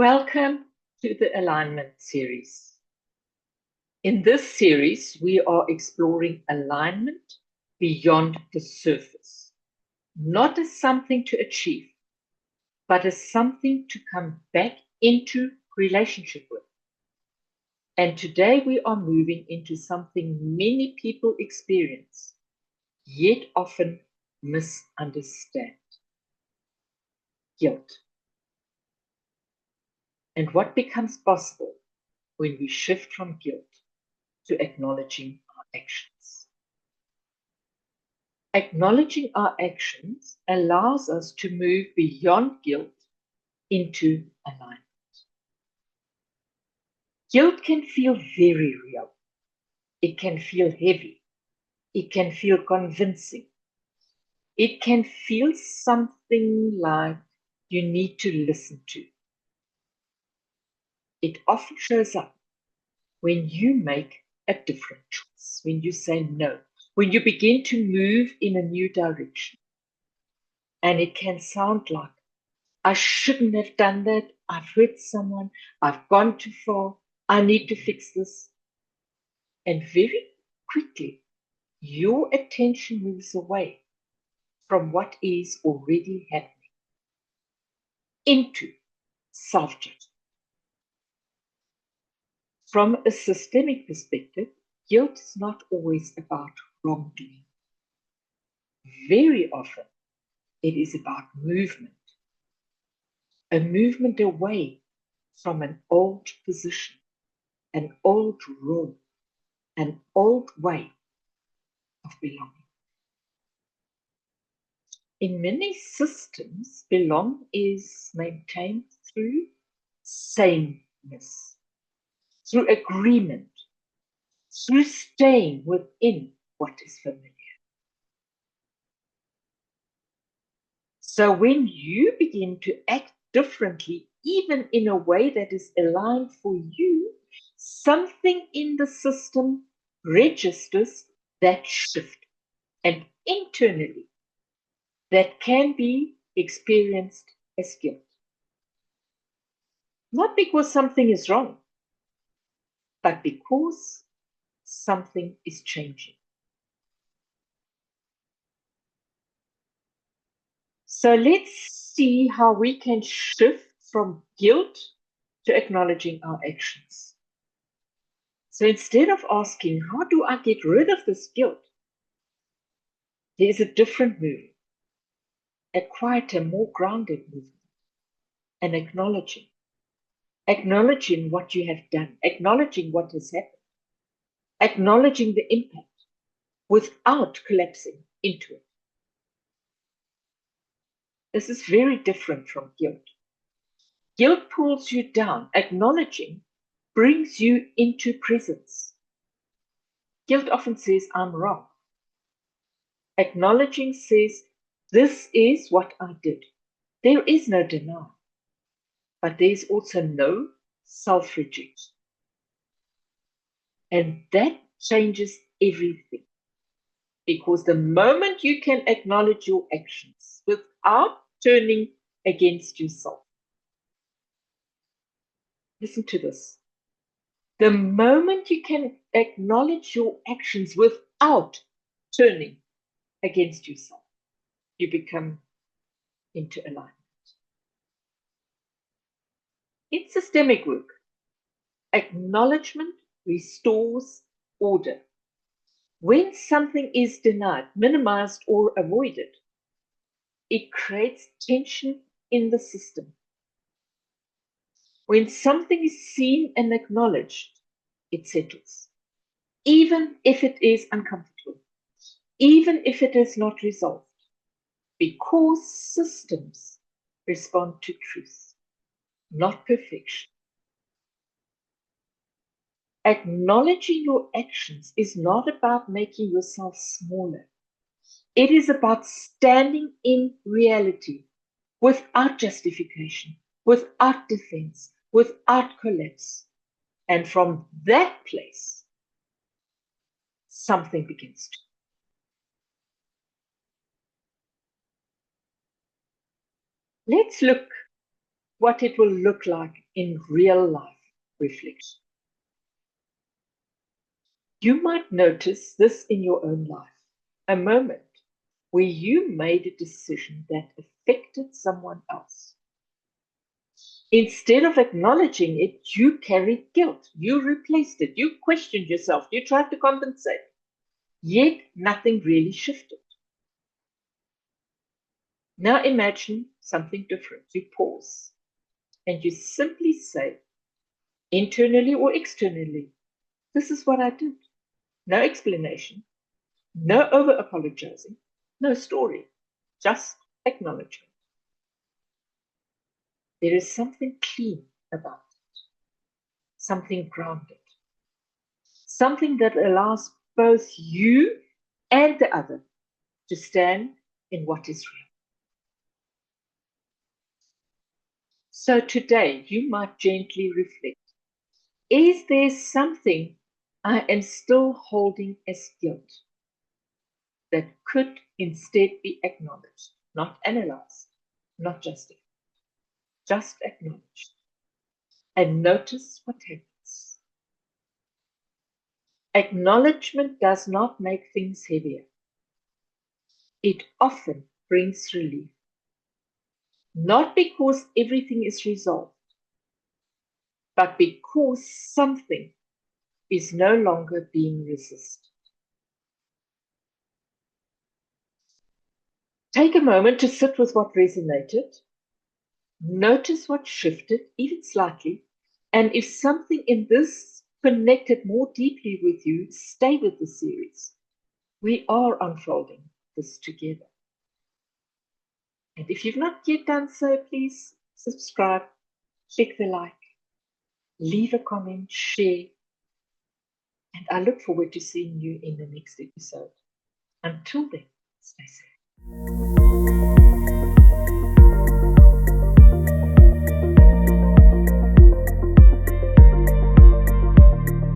Welcome to the Alignment series. In this series, we are exploring alignment beyond the surface, not as something to achieve, but as something to come back into relationship with. And today we are moving into something many people experience, yet often misunderstand: guilt. And what becomes possible when we shift from guilt to acknowledging our actions. Acknowledging our actions allows us to move beyond guilt into alignment. Guilt can feel very real. It can feel heavy. It can feel convincing. It can feel something like you need to listen to. It often shows up when you make a different choice, when you say no, when you begin to move in a new direction. And it can sound like, I shouldn't have done that. I've hurt someone. I've gone too far. I need to fix this. And very quickly, your attention moves away from what is already happening into self-judgment. From a systemic perspective, guilt is not always about wrongdoing. Very often, it is about movement, a movement away from an old position, an old role, an old way of belonging. In many systems, belong is maintained through sameness, through agreement, through staying within what is familiar. So when you begin to act differently, even in a way that is aligned for you, something in the system registers that shift. And internally, that can be experienced as guilt. Not because something is wrong, but because something is changing. So let's see how we can shift from guilt to acknowledging our actions. So instead of asking, how do I get rid of this guilt? There is a different movement, a quieter, more grounded movement, and acknowledging what you have done, acknowledging what has happened, acknowledging the impact without collapsing into it. This is very different from guilt. Guilt pulls you down. Acknowledging brings you into presence. Guilt often says, I'm wrong. Acknowledging says, this is what I did. There is no denial, but there is also no self-rejection. And that changes everything. Because the moment you can acknowledge your actions without turning against yourself. Listen to this. The moment you can acknowledge your actions without turning against yourself, you become into alignment. In systemic work, acknowledgement restores order. When something is denied, minimized, or avoided, it creates tension in the system. When something is seen and acknowledged, it settles. Even if it is uncomfortable, even if it is not resolved, because systems respond to truth, not perfection. Acknowledging your actions is not about making yourself smaller. It is about standing in reality without justification, without defense, without collapse. And from that place, something begins to. Let's look what it will look like in real life reflection. You might notice this in your own life, a moment where you made a decision that affected someone else. Instead of acknowledging it, you carried guilt. You replaced it. You questioned yourself. You tried to compensate. Yet nothing really shifted. Now imagine something different. You pause and you simply say, internally or externally, this is what I did. No explanation, no over apologizing, no story, just acknowledgement. There is something clean about it, something grounded, something that allows both you and the other to stand in what is real. So today you might gently reflect. Is there something I am still holding as guilt that could instead be acknowledged, not analyzed, not justified, just acknowledged? And notice what happens. Acknowledgement does not make things heavier. It often brings relief. Not because everything is resolved, but because something is no longer being resisted. Take a moment to sit with what resonated. Notice what shifted, even slightly. And if something in this connected more deeply with you, stay with the series. We are unfolding this together. And if you've not yet done so, please subscribe, click the like, leave a comment, share. And I look forward to seeing you in the next episode. Until then, stay safe.